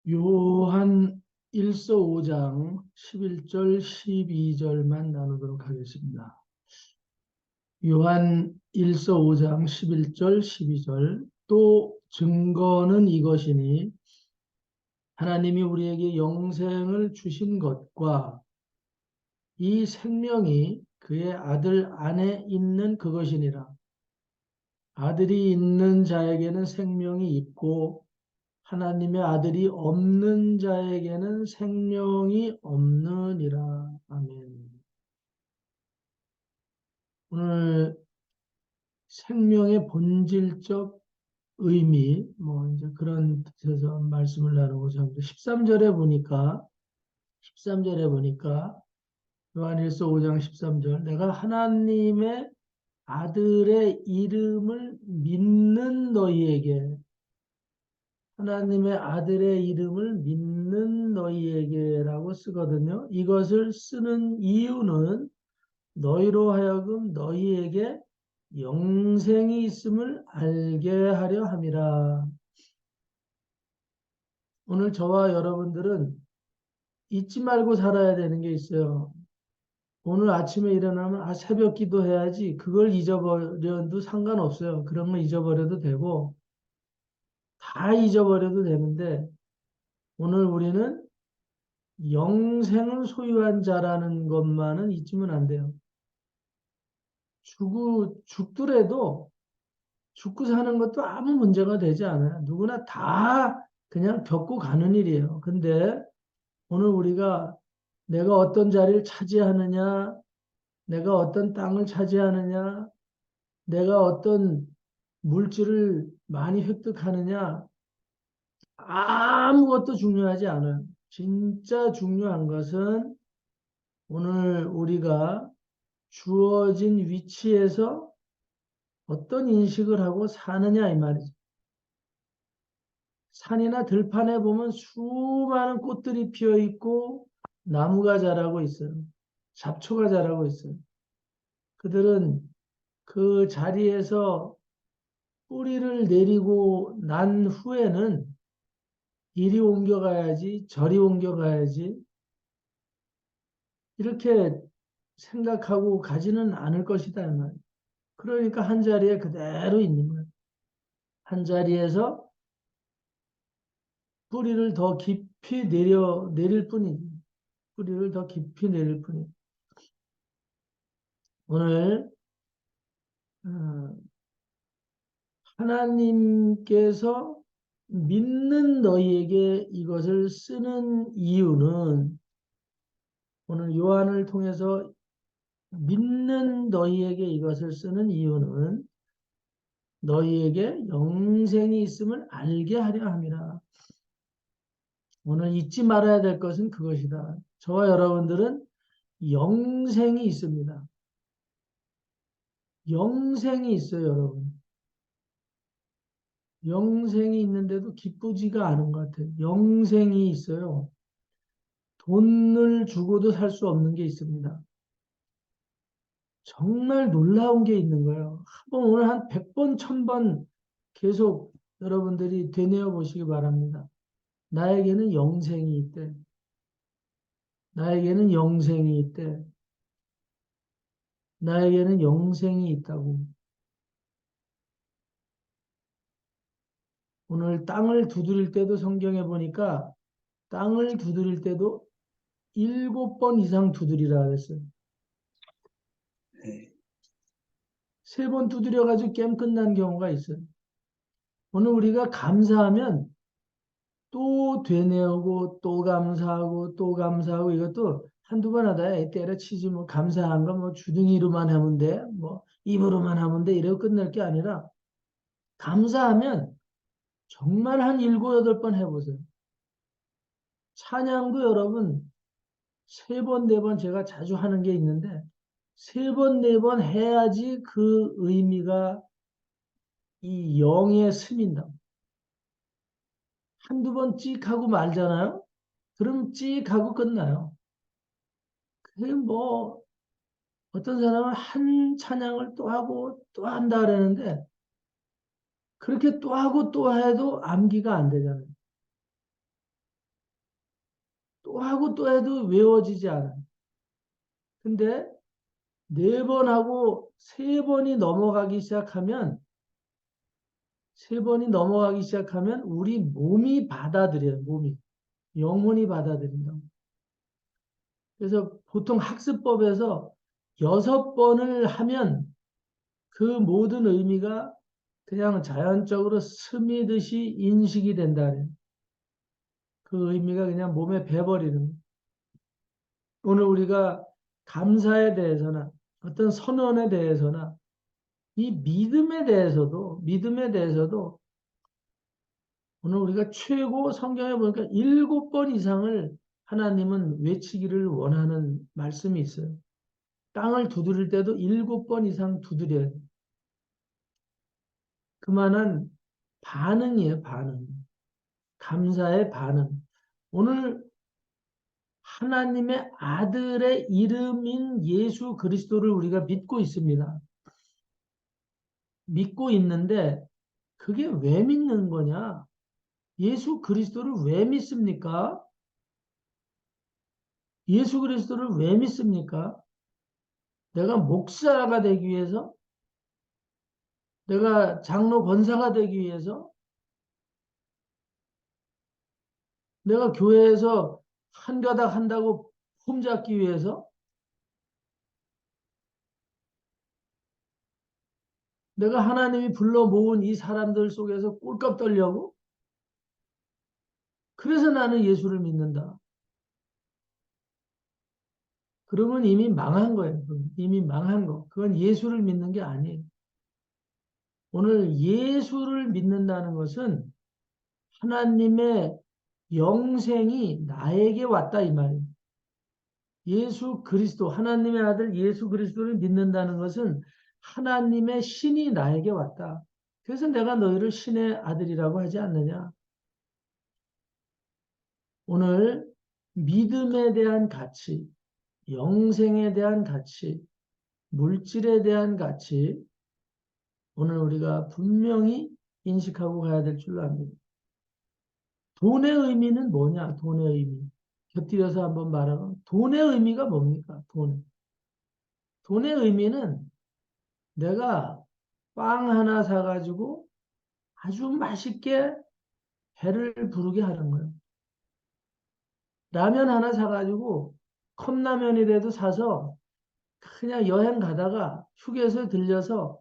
요한 1서 5장 11절 12절만 나누도록 하겠습니다. 요한 1서 5장 11절 12절 또 증거는 이것이니 하나님이 우리에게 영생을 주신 것과 이 생명이 그의 아들 안에 있는 그것이니라. 아들이 있는 자에게는 생명이 있고 하나님의 아들이 없는 자에게는 생명이 없느니라. 아멘. 오늘 생명의 본질적 의미, 이제 그런 뜻에서 말씀을 나누고자 합니다. 13절에 보니까, 요한일서 5장 13절, 내가 하나님의 아들의 이름을 믿는 너희에게, 하나님의 아들의 이름을 믿는 너희에게라고 쓰거든요. 이것을 쓰는 이유는 너희로 하여금 너희에게 영생이 있음을 알게 하려 함이라. 오늘 저와 여러분들은 잊지 말고 살아야 되는 게 있어요. 오늘 아침에 일어나면 새벽 기도해야지. 그걸 잊어버려도 상관없어요. 그런 거 잊어버려도 되고 다 잊어버려도 되는데 오늘 우리는 영생을 소유한 자라는 것만은 잊으면 안 돼요. 죽더라도 죽고 사는 것도 아무 문제가 되지 않아요. 누구나 다 그냥 겪고 가는 일이에요. 근데 오늘 우리가 내가 어떤 자리를 차지하느냐, 내가 어떤 땅을 차지하느냐, 내가 어떤 물질을 많이 획득하느냐, 아무것도 중요하지 않아요. 진짜 중요한 것은 오늘 우리가 주어진 위치에서 어떤 인식을 하고 사느냐 이 말이죠. 산이나 들판에 보면 수많은 꽃들이 피어 있고 나무가 자라고 있어요. 잡초가 자라고 있어요. 그들은 그 자리에서 뿌리를 내리고 난 후에는 이리 옮겨가야지, 저리 옮겨가야지, 이렇게 생각하고 가지는 않을 것이다. 그러니까 한 자리에 그대로 있는 거예요. 한 자리에서 뿌리를 더 깊이 내릴 뿐이지. 뿌리를 더 깊이 내릴 뿐이지. 오늘 어, 하나님께서 믿는 너희에게 이것을 쓰는 이유는 오늘 요한을 통해서 믿는 너희에게 이것을 쓰는 이유는 너희에게 영생이 있음을 알게 하려 함이라. 오늘 잊지 말아야 될 것은 그것이다. 저와 여러분들은 영생이 있습니다. 영생이 있어요, 여러분. 영생이 있는데도 기쁘지가 않은 것 같아요. 영생이 있어요. 돈을 주고도 살 수 없는 게 있습니다. 정말 놀라운 게 있는 거예요. 오늘 한 100번, 1000번 계속 여러분들이 되뇌어 보시기 바랍니다. 나에게는 영생이 있대. 나에게는 영생이 있대. 나에게는 영생이 있다고. 오늘 땅을 두드릴 때도 성경에 보니까 땅을 두드릴 때도 7번 이상 두드리라 그랬어요. 네. 3번 두드려가지고 게임 끝난 경우가 있어요. 오늘 우리가 감사하면 또 되뇌우고 또 감사하고 또 감사하고 이것도 한두 번 하다 때려치지 뭐 감사한 거 뭐 주둥이로만 하면 돼. 뭐 입으로만 하면 돼. 이러고 끝날 게 아니라 감사하면 정말 한 7, 8번 해보세요. 찬양도 여러분 3번, 4번 제가 자주 하는 게 있는데 3번, 4번 해야지 그 의미가 이 영에 스민다. 한두 번 찍 하고 말잖아요. 그럼 찍 하고 끝나요. 그게 뭐 어떤 사람은 한 찬양을 또 하고 또 한다 그러는데 그렇게 또 하고 또 해도 암기가 안 되잖아요. 또 하고 또 해도 외워지지 않아요. 근데 네 번 하고 세 번이 넘어가기 시작하면 우리 몸이 받아들여요. 몸이. 영혼이 받아들인다. 그래서 보통 학습법에서 6번을 하면 그 모든 의미가 그냥 자연적으로 스미듯이 인식이 된다는 그 의미가 그냥 몸에 배버리는 거예요. 오늘 우리가 감사에 대해서나 어떤 선언에 대해서나 이 믿음에 대해서도 오늘 우리가 최고 성경에 보니까 7번 이상을 하나님은 외치기를 원하는 말씀이 있어요. 땅을 두드릴 때도 7번 이상 두드려야 돼요. 그만한 반응이에요, 반응. 감사의 반응. 오늘 하나님의 아들의 이름인 예수 그리스도를 우리가 믿고 있습니다. 믿고 있는데 그게 왜 믿는 거냐? 예수 그리스도를 왜 믿습니까? 예수 그리스도를 왜 믿습니까? 내가 목사가 되기 위해서? 내가 장로 권사가 되기 위해서? 내가 교회에서 한 가닥 한다고 폼잡기 위해서? 내가 하나님이 불러 모은 이 사람들 속에서 꼴값 떨려고? 그래서 나는 예수를 믿는다. 그러면 이미 망한 거예요. 이미 망한 거. 그건 예수를 믿는 게 아니에요. 오늘 예수를 믿는다는 것은 하나님의 영생이 나에게 왔다 이 말이에요. 예수 그리스도, 하나님의 아들 예수 그리스도를 믿는다는 것은 하나님의 신이 나에게 왔다. 그래서 내가 너희를 신의 아들이라고 하지 않느냐. 오늘 믿음에 대한 가치, 영생에 대한 가치, 물질에 대한 가치, 오늘 우리가 분명히 인식하고 가야 될 줄로 압니다. 돈의 의미는 뭐냐? 돈의 의미. 곁들여서 한번 말하면 돈의 의미가 뭡니까? 돈의 의미는 내가 빵 하나 사가지고 아주 맛있게 배를 부르게 하는 거예요. 라면 하나 사가지고 컵라면이라도 사서 그냥 여행 가다가 휴게소에 들려서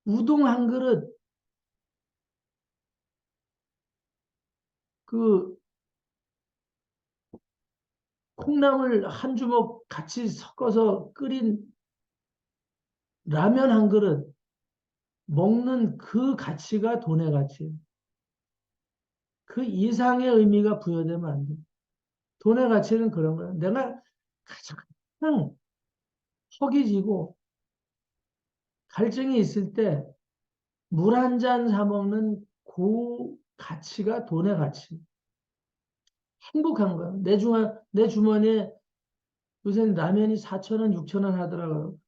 우동 한 그릇 그 콩나물 한 주먹 같이 섞어서 끓인 라면 한 그릇 먹는 그 가치가 돈의 가치예요. 그 이상의 의미가 부여되면 안 돼요. 돈의 가치는 그런 거예요. 내가 가장 허기지고 갈증이 있을 때 물 한 잔 사 먹는 그 가치가 돈의 가치. 행복한 거예요. 내 주머니에 요새는 라면이 4,000원, 6,000원 하더라고요.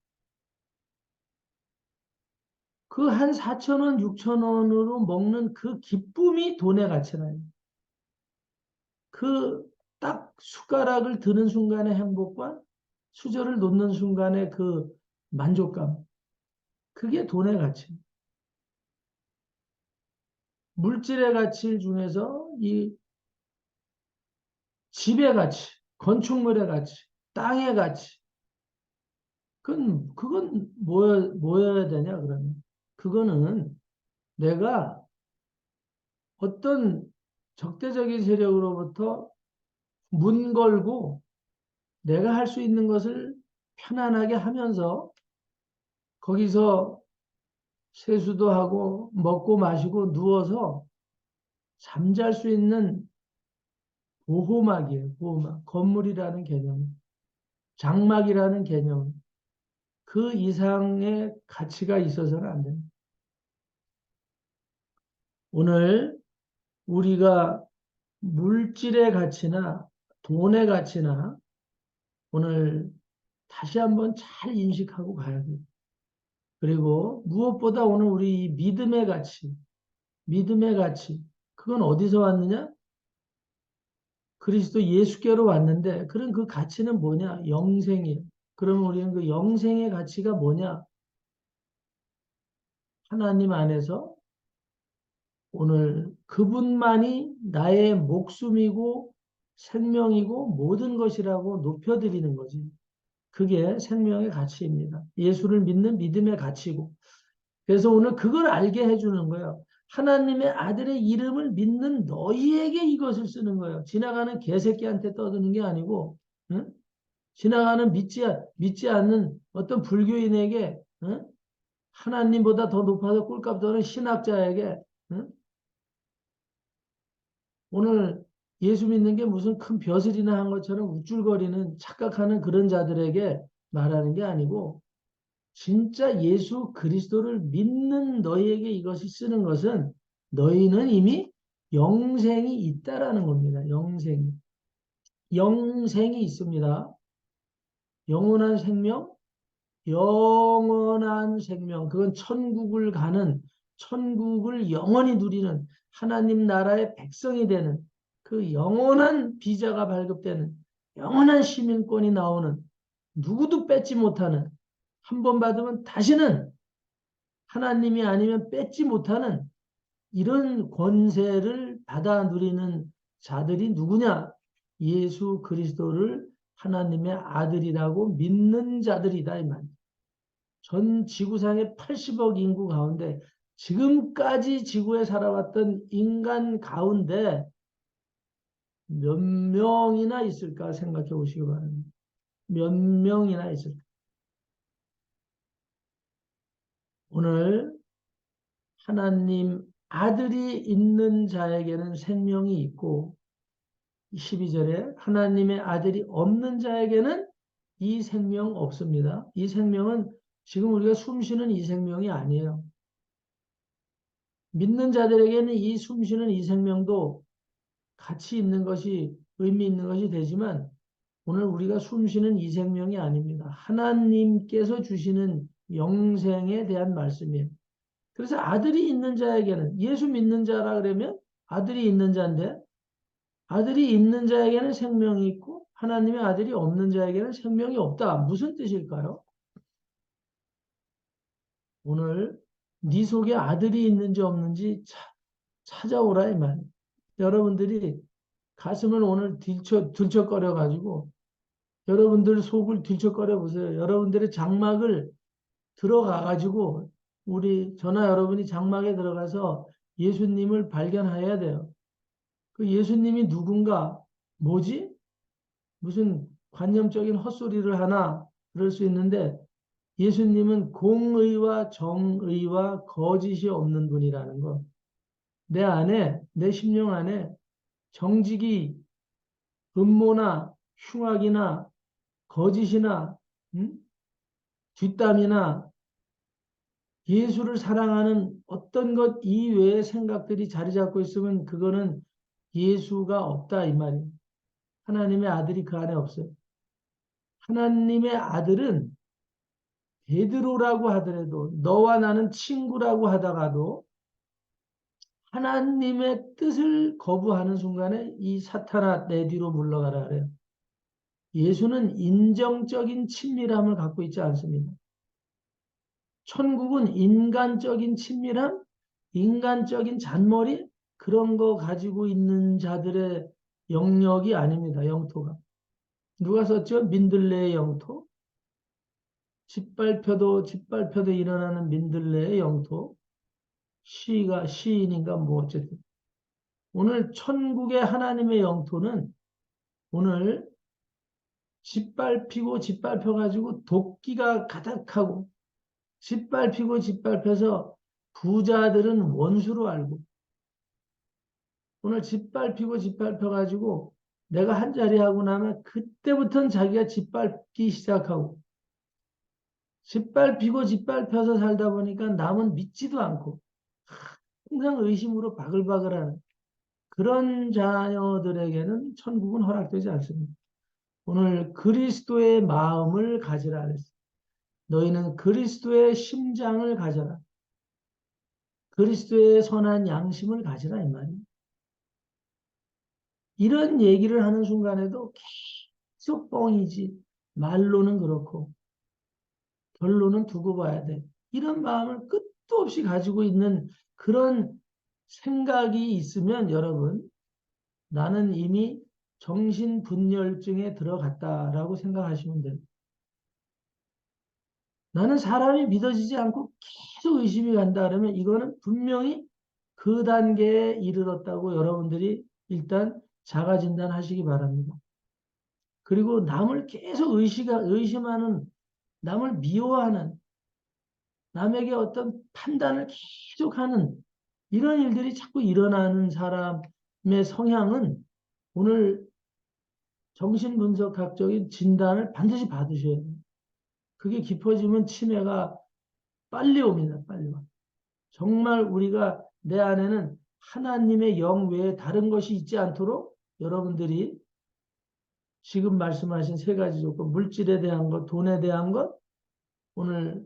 그 한 4,000원, 6,000원으로 먹는 그 기쁨이 돈의 가치라요. 그 딱 숟가락을 드는 순간의 행복과 수저를 놓는 순간의 그 만족감. 그게 돈의 가치. 물질의 가치 중에서 이 집의 가치, 건축물의 가치, 땅의 가치. 그건 뭐여야 되냐, 그러면. 그거는 내가 어떤 적대적인 세력으로부터 문 걸고 내가 할 수 있는 것을 편안하게 하면서 거기서 세수도 하고 먹고 마시고 누워서 잠잘 수 있는 보호막이에요. 보호막. 건물이라는 개념, 장막이라는 개념. 그 이상의 가치가 있어서는 안 됩니다. 오늘 우리가 물질의 가치나 돈의 가치나 오늘 다시 한번 잘 인식하고 가야 돼요. 그리고 무엇보다 오늘 우리 믿음의 가치, 그건 어디서 왔느냐? 그리스도 예수께로 왔는데 그런 그 가치는 뭐냐? 영생이에요. 그러면 우리는 그 영생의 가치가 뭐냐? 하나님 안에서 오늘 그분만이 나의 목숨이고 생명이고 모든 것이라고 높여드리는 거지. 그게 생명의 가치입니다. 예수를 믿는 믿음의 가치고. 그래서 오늘 그걸 알게 해주는 거예요. 하나님의 아들의 이름을 믿는 너희에게 이것을 쓰는 거예요. 지나가는 개새끼한테 떠드는 게 아니고, 응? 지나가는 믿지 않는 어떤 불교인에게, 응? 하나님보다 더 높아서 꿀값 더는 신학자에게, 응? 오늘 예수 믿는 게 무슨 큰 벼슬이나 한 것처럼 우쭐거리는 착각하는 그런 자들에게 말하는 게 아니고, 진짜 예수 그리스도를 믿는 너희에게 이것이 쓰는 것은 너희는 이미 영생이 있다라는 겁니다. 영생이. 영생이 있습니다. 영원한 생명, 영원한 생명. 그건 천국을 가는, 천국을 영원히 누리는 하나님 나라의 백성이 되는 그 영원한 비자가 발급되는 영원한 시민권이 나오는 누구도 뺏지 못하는 한 번 받으면 다시는 하나님이 아니면 뺏지 못하는 이런 권세를 받아 누리는 자들이 누구냐? 예수 그리스도를 하나님의 아들이라고 믿는 자들이다 이 말이에요. 전 지구상의 80억 인구 가운데 지금까지 지구에 살아왔던 인간 가운데 몇 명이나 있을까 생각해 보시기 바랍니다. 몇 명이나 있을까? 오늘 하나님 아들이 있는 자에게는 생명이 있고 12절에 하나님의 아들이 없는 자에게는 이 생명 없습니다. 이 생명은 지금 우리가 숨쉬는 이 생명이 아니에요. 믿는 자들에게는 이 숨쉬는 이 생명도 가치 있는 것이 의미 있는 것이 되지만 오늘 우리가 숨쉬는 이 생명이 아닙니다. 하나님께서 주시는 영생에 대한 말씀이에요. 그래서 아들이 있는 자에게는 예수 믿는 자라 그러면 아들이 있는 자인데 아들이 있는 자에게는 생명이 있고 하나님의 아들이 없는 자에게는 생명이 없다. 무슨 뜻일까요? 오늘 네 속에 아들이 있는지 없는지 찾아오라 이 말. 여러분들이 가슴을 오늘 들썩거려 가지고 여러분들 속을 들썩거려 보세요. 여러분들의 장막을 들어가 가지고 우리 저나 여러분이 장막에 들어가서 예수님을 발견해야 돼요. 그 예수님이 누군가 뭐지? 무슨 관념적인 헛소리를 하나 그럴 수 있는데 예수님은 공의와 정의와 거짓이 없는 분이라는 거. 내 안에, 내 심령 안에 정직이 음모나 흉악이나 거짓이나 음? 뒷담이나 예수를 사랑하는 어떤 것 이외의 생각들이 자리 잡고 있으면 그거는 예수가 없다 이 말이에요. 하나님의 아들이 그 안에 없어요. 하나님의 아들은 베드로라고 하더라도 너와 나는 친구라고 하다가도 하나님의 뜻을 거부하는 순간에 이 사탄아 내 뒤로 물러가라 그래요. 예수는 인정적인 친밀함을 갖고 있지 않습니다. 천국은 인간적인 친밀함, 인간적인 잔머리 그런 거 가지고 있는 자들의 영역이 아닙니다. 영토가. 누가 썼죠? 민들레의 영토. 짓밟혀도 일어나는 민들레의 영토. 시인인가 뭐 어쨌든. 오늘 천국의 하나님의 영토는 오늘 짓밟혀가지고 도끼가 가득하고 짓밟혀서 부자들은 원수로 알고 오늘 짓밟혀가지고 내가 한 자리 하고 나면 그때부터는 자기가 짓밟기 시작하고 짓밟혀서 살다 보니까 남은 믿지도 않고 항상 의심으로 바글바글하는 그런 자녀들에게는 천국은 허락되지 않습니다. 오늘 그리스도의 마음을 가지라 그랬어요. 너희는 그리스도의 심장을 가져라. 그리스도의 선한 양심을 가지라 이 말이에요. 이런 얘기를 하는 순간에도 계속 뻥이지. 말로는 그렇고 결론은 두고 봐야 돼. 이런 마음을 끝도 없이 가지고 있는 그런 생각이 있으면 여러분, 나는 이미 정신분열증에 들어갔다라고 생각하시면 돼요. 나는 사람이 믿어지지 않고 계속 의심이 간다 그러면 이거는 분명히 그 단계에 이르렀다고 여러분들이 일단 자가 진단하시기 바랍니다. 그리고 남을 계속 의심하는, 남을 미워하는, 남에게 어떤 판단을 계속하는 이런 일들이 자꾸 일어나는 사람의 성향은 오늘 정신분석학적인 진단을 반드시 받으셔야 돼요. 그게 깊어지면 치매가 빨리 옵니다. 빨리 와. 정말 우리가 내 안에는 하나님의 영 외에 다른 것이 있지 않도록 여러분들이 지금 말씀하신 세 가지 조건, 물질에 대한 것, 돈에 대한 것, 오늘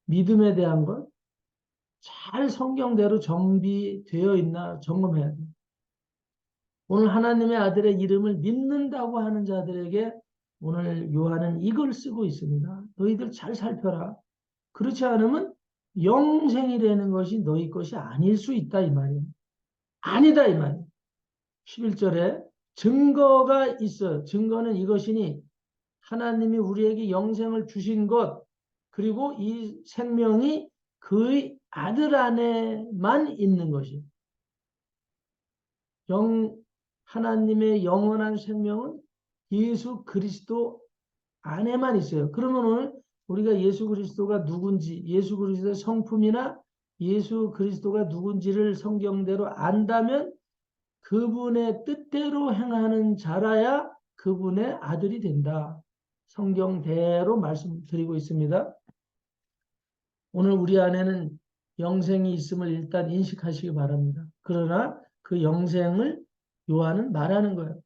믿음에 대한 것, 잘 성경대로 정비되어 있나 점검해야 돼요. 오늘 하나님의 아들의 이름을 믿는다고 하는 자들에게 오늘 요한은 이걸 쓰고 있습니다. 너희들 잘 살펴라. 그렇지 않으면 영생이라는 것이 너희 것이 아닐 수 있다 이 말이에요. 아니다 이 말이에요. 11절에 증거가 있어요. 증거는 이것이니 하나님이 우리에게 영생을 주신 것 그리고 이 생명이 그의 아들 안에만 있는 것이에요. 하나님의 영원한 생명은 예수 그리스도 안에만 있어요. 그러면 오늘 우리가 예수 그리스도가 누군지, 예수 그리스도의 성품이나 예수 그리스도가 누군지를 성경대로 안다면 그분의 뜻대로 행하는 자라야 그분의 아들이 된다. 성경대로 말씀드리고 있습니다. 오늘 우리 안에는 영생이 있음을 일단 인식하시기 바랍니다. 그러나 그 영생을 요한은 말하는 거예요.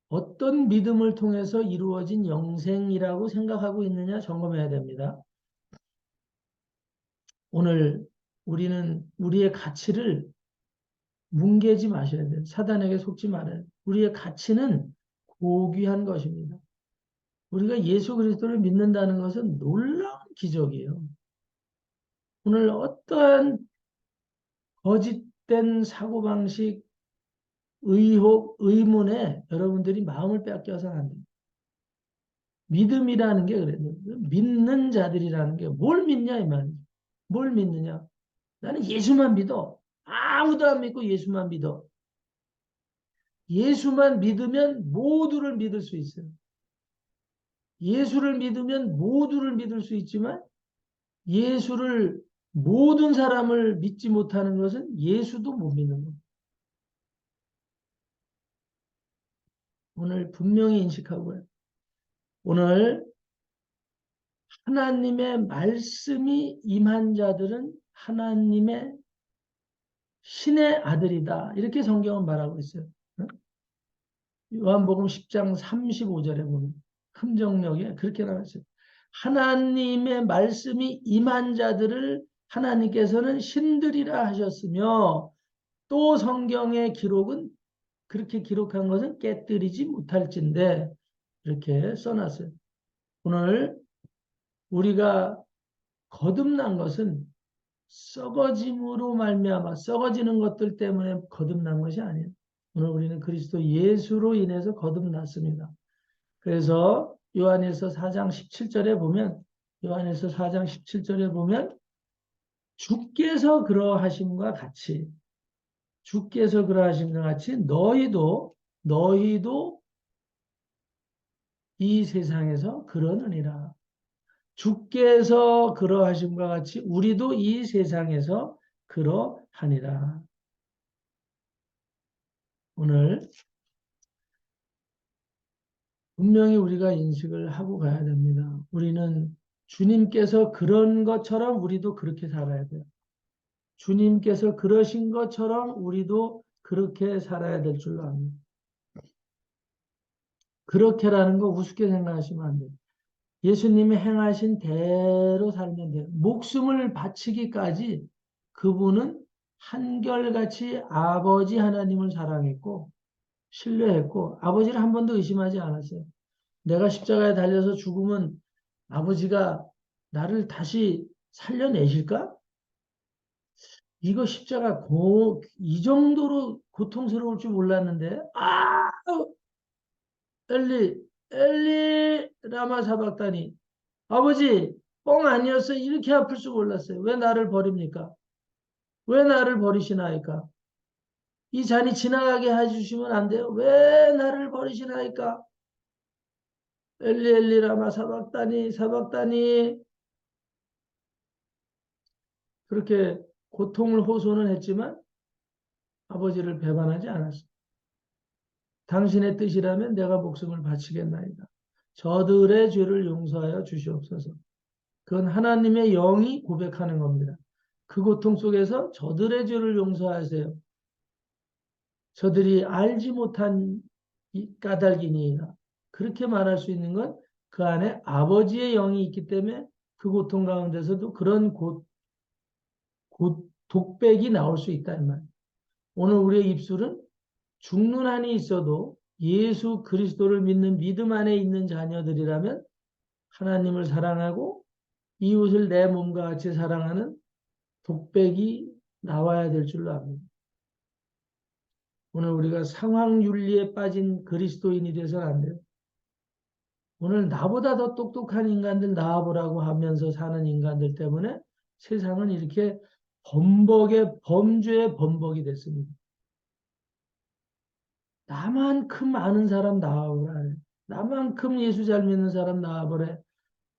어떤 믿음을 통해서 이루어진 영생이라고 생각하고 있느냐 점검해야 됩니다. 오늘 우리는 우리의 가치를 뭉개지 마셔야 돼요. 사단에게 속지 말아요. 우리의 가치는 고귀한 것입니다. 우리가 예수 그리스도를 믿는다는 것은 놀라운 기적이에요. 오늘 어떠한 거짓된 사고방식, 의혹, 의문에 여러분들이 마음을 뺏겨서는 안 돼요. 믿음이라는 게 그래요. 믿는 자들이라는 게 뭘 믿냐 이 말이죠. 뭘 믿느냐. 나는 예수만 믿어. 아무도 안 믿고 예수만 믿어. 예수만 믿으면 모두를 믿을 수 있어요. 예수를 믿으면 모두를 믿을 수 있지만 예수를 모든 사람을 믿지 못하는 것은 예수도 못 믿는 거예요. 오늘 분명히 인식하고요. 오늘 하나님의 말씀이 임한 자들은 하나님의 신의 아들이다. 이렇게 성경은 말하고 있어요. 요한복음 10장 35절에 보면 금정역에 그렇게 나왔어요. 하나님의 말씀이 임한 자들을 하나님께서는 신들이라 하셨으며 또 성경의 기록은 그렇게 기록한 것은 깨뜨리지 못할진데 이렇게 써놨어요. 오늘 우리가 거듭난 것은 썩어짐으로 말미암아 썩어지는 것들 때문에 거듭난 것이 아니에요. 오늘 우리는 그리스도 예수로 인해서 거듭났습니다. 그래서 요한일서 4장 17절에 보면 요한일서 4장 17절에 보면 주께서 그러하심과 같이 주께서 그러하심과 같이 너희도 이 세상에서 그러느니라. 주께서 그러하심과 같이 우리도 이 세상에서 그러하니라. 오늘 분명히 우리가 인식을 하고 가야 됩니다. 우리는 주님께서 그런 것처럼 우리도 그렇게 살아야 돼요. 주님께서 그러신 것처럼 우리도 그렇게 살아야 될 줄로 압니다. 그렇게라는 거 우습게 생각하시면 안 돼요. 예수님이 행하신 대로 살면 돼요. 목숨을 바치기까지 그분은 한결같이 아버지 하나님을 사랑했고 신뢰했고 아버지를 한 번도 의심하지 않았어요. 내가 십자가에 달려서 죽으면 아버지가 나를 다시 살려내실까? 이거 십자가 이 정도로 고통스러울 줄 몰랐는데, 엘리, 엘리, 라마 사박다니. 아버지, 뻥 아니었어요. 이렇게 아플 줄 몰랐어요. 왜 나를 버립니까? 왜 나를 버리시나이까? 이 잔이 지나가게 해주시면 안 돼요? 왜 나를 버리시나이까? 엘리, 엘리, 라마 사박다니, 사박다니. 그렇게 고통을 호소는 했지만 아버지를 배반하지 않았어요. 당신의 뜻이라면 내가 목숨을 바치겠나이다. 저들의 죄를 용서하여 주시옵소서. 그건 하나님의 영이 고백하는 겁니다. 그 고통 속에서 저들의 죄를 용서하세요. 저들이 알지 못한 까닭이니이다. 그렇게 말할 수 있는 건 그 안에 아버지의 영이 있기 때문에 그 고통 가운데서도 그런 독백이 나올 수 있다. 이 말. 오늘 우리의 입술은 죽는 한이 있어도 예수 그리스도를 믿는 믿음 안에 있는 자녀들이라면 하나님을 사랑하고 이웃을 내 몸과 같이 사랑하는 독백이 나와야 될 줄로 압니다. 오늘 우리가 상황윤리에 빠진 그리스도인이 돼서는 안 돼요. 오늘 나보다 더 똑똑한 인간들 나와보라고 하면서 사는 인간들 때문에 세상은 이렇게 범죄의 범벅이 됐습니다. 나만큼 아는 사람 나와보라. 나만큼 예수 잘 믿는 사람 나와보래.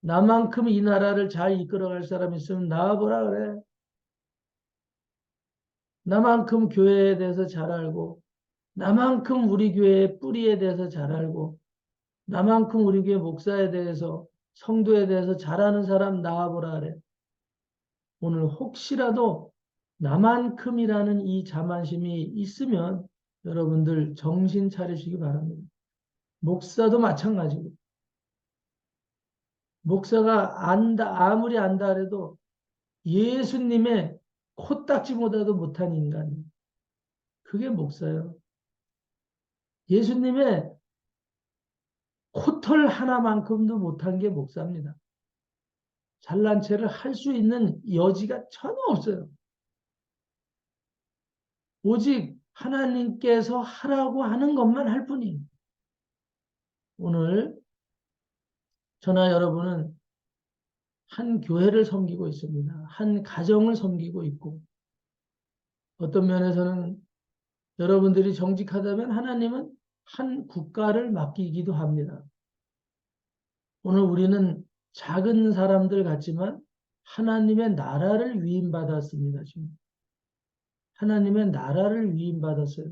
나만큼 이 나라를 잘 이끌어갈 사람 있으면 나와보라 그래. 나만큼 교회에 대해서 잘 알고, 나만큼 우리 교회의 뿌리에 대해서 잘 알고, 나만큼 우리 교회 목사에 대해서, 성도에 대해서 잘 아는 사람 나와보라 그래. 오늘 혹시라도 나만큼이라는 이 자만심이 있으면 여러분들 정신 차리시기 바랍니다. 목사도 마찬가지고, 목사가 아무리 안다 해도 예수님의 코딱지보다도 못한 인간. 그게 목사예요. 예수님의 코털 하나만큼도 못한 게 목사입니다. 잘난 체를 할 수 있는 여지가 전혀 없어요. 오직 하나님께서 하라고 하는 것만 할 뿐이에요. 오늘 저나 여러분은 한 교회를 섬기고 있습니다. 한 가정을 섬기고 있고 어떤 면에서는 여러분들이 정직하다면 하나님은 한 국가를 맡기기도 합니다. 오늘 우리는 작은 사람들 같지만 하나님의 나라를 위임받았습니다. 지금. 하나님의 나라를 위임받았어요.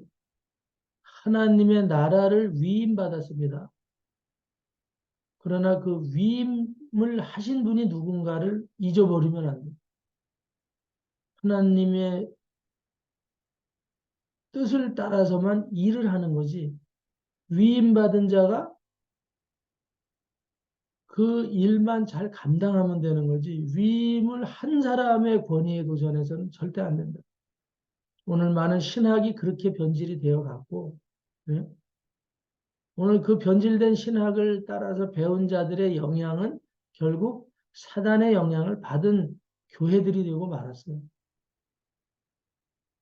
하나님의 나라를 위임받았습니다. 그러나 그 위임을 하신 분이 누군가를 잊어버리면 안 돼요. 하나님의 뜻을 따라서만 일을 하는 거지. 위임받은 자가 그 일만 잘 감당하면 되는 거지. 위임을 한 사람의 권위에 도전해서는 절대 안 된다. 오늘 많은 신학이 그렇게 변질이 되어 갔고, 예? 오늘 그 변질된 신학을 따라서 배운 자들의 영향은 결국 사단의 영향을 받은 교회들이 되고 말았어요.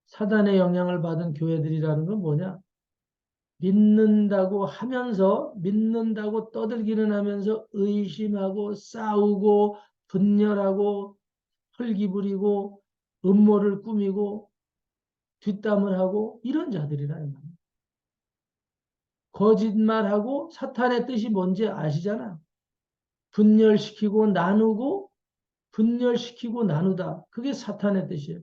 사단의 영향을 받은 교회들이라는 건 뭐냐? 믿는다고 하면서, 믿는다고 떠들기는 하면서 의심하고 싸우고 분열하고 헐기 부리고 음모를 꾸미고 뒷담을 하고 이런 자들이라는 말이에요. 거짓말하고 사탄의 뜻이 뭔지 아시잖아. 분열시키고 나누고 분열시키고 나누다. 그게 사탄의 뜻이에요.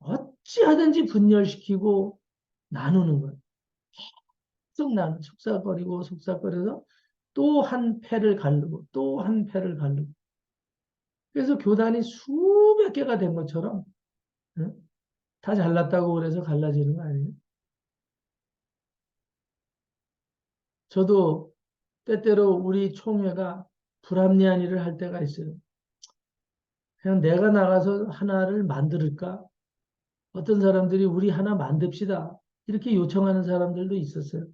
어찌하든지 분열시키고 나누는 거예요. 계속 속삭거리고 속삭거려서 또 한 패를 가르고 또 한 패를 가르고. 그래서 교단이 수백 개가 된 것처럼 응? 다 잘났다고 그래서 갈라지는 거 아니에요? 저도 때때로 우리 총회가 불합리한 일을 할 때가 있어요. 그냥 내가 나가서 하나를 만들까? 어떤 사람들이 우리 하나 만듭시다. 이렇게 요청하는 사람들도 있었어요.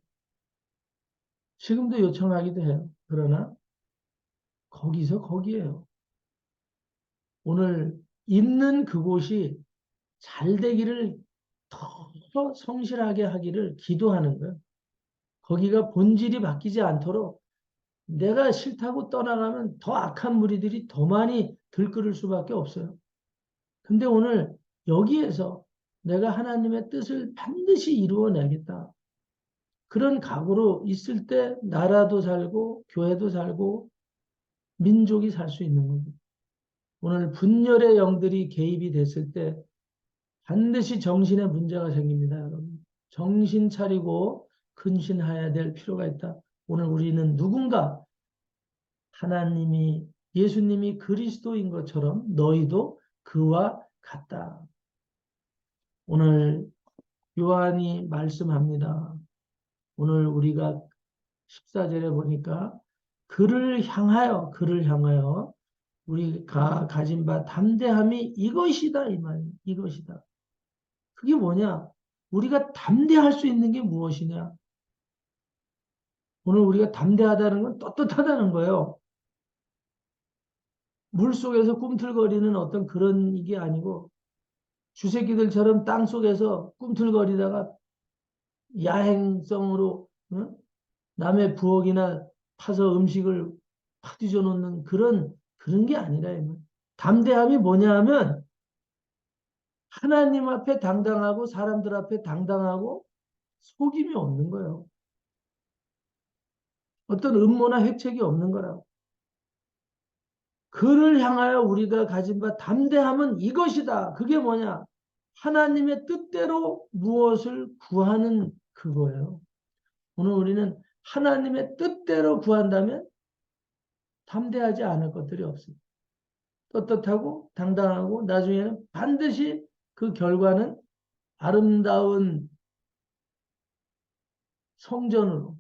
지금도 요청하기도 해요. 그러나 거기서 거기에요. 오늘 있는 그곳이 잘 되기를 더 성실하게 하기를 기도하는 거예요. 거기가 본질이 바뀌지 않도록 내가 싫다고 떠나가면 더 악한 무리들이 더 많이 들끓을 수밖에 없어요. 근데 오늘 여기에서 내가 하나님의 뜻을 반드시 이루어내겠다. 그런 각오로 있을 때 나라도 살고 교회도 살고 민족이 살 수 있는 거죠. 오늘 분열의 영들이 개입이 됐을 때 반드시 정신에 문제가 생깁니다, 여러분. 정신 차리고 근신해야 될 필요가 있다. 오늘 우리는 누군가 하나님이 예수님이 그리스도인 것처럼 너희도 그와 같다. 오늘 요한이 말씀합니다. 오늘 우리가 14절에 보니까 그를 향하여 우리가 가진 바 담대함이 이것이다 이 말이에요. 이것이다. 그게 뭐냐? 우리가 담대할 수 있는 게 무엇이냐? 오늘 우리가 담대하다는 건 떳떳하다는 거예요. 물속에서 꿈틀거리는 어떤 그런 이게 아니고 쥐새끼들처럼 땅속에서 꿈틀거리다가 야행성으로 응? 남의 부엌이나 파서 음식을 팍 뒤져 놓는 그런 게 아니라 담대함이 뭐냐 하면 하나님 앞에 당당하고 사람들 앞에 당당하고 속임이 없는 거예요. 어떤 음모나 획책이 없는 거라고. 그를 향하여 우리가 가진 바 담대함은 이것이다. 그게 뭐냐? 하나님의 뜻대로 무엇을 구하는 그거예요. 오늘 우리는 하나님의 뜻대로 구한다면 담대하지 않을 것들이 없습니다. 떳떳하고 당당하고 나중에는 반드시 그 결과는 아름다운 성전으로,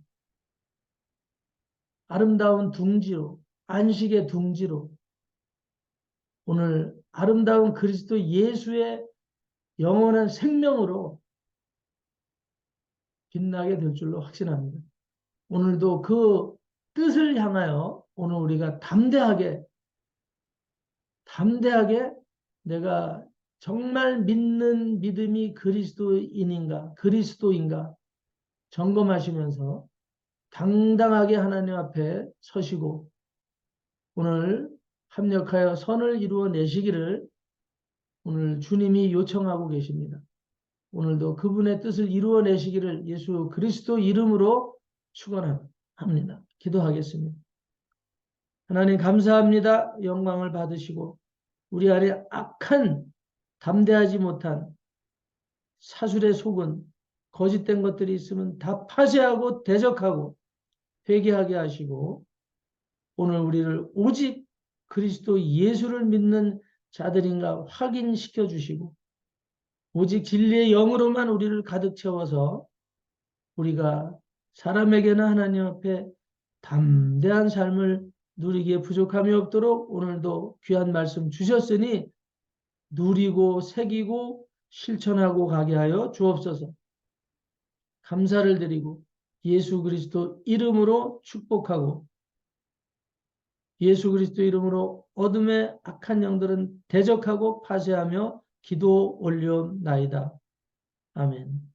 아름다운 둥지로, 안식의 둥지로 오늘 아름다운 그리스도 예수의 영원한 생명으로 빛나게 될 줄로 확신합니다. 오늘도 그 뜻을 향하여 오늘 우리가 담대하게 내가 정말 믿는 믿음이 그리스도인가 점검하시면서 당당하게 하나님 앞에 서시고 오늘 합력하여 선을 이루어 내시기를 오늘 주님이 요청하고 계십니다. 오늘도 그분의 뜻을 이루어 내시기를 예수 그리스도 이름으로 축원합니다. 기도하겠습니다. 하나님 감사합니다. 영광을 받으시고 우리 안에 악한 담대하지 못한 사술에 속은 거짓된 것들이 있으면 다 파쇄하고 대적하고 회개하게 하시고 오늘 우리를 오직 그리스도 예수를 믿는 자들인가 확인시켜 주시고 오직 진리의 영으로만 우리를 가득 채워서 우리가 사람에게나 하나님 앞에 담대한 삶을 누리기에 부족함이 없도록 오늘도 귀한 말씀 주셨으니 누리고 새기고 실천하고 가게 하여 주옵소서. 감사를 드리고 예수 그리스도 이름으로 축복하고 예수 그리스도 이름으로 어둠의 악한 영들은 대적하고 파쇄하며 기도 올려나이다. 아멘.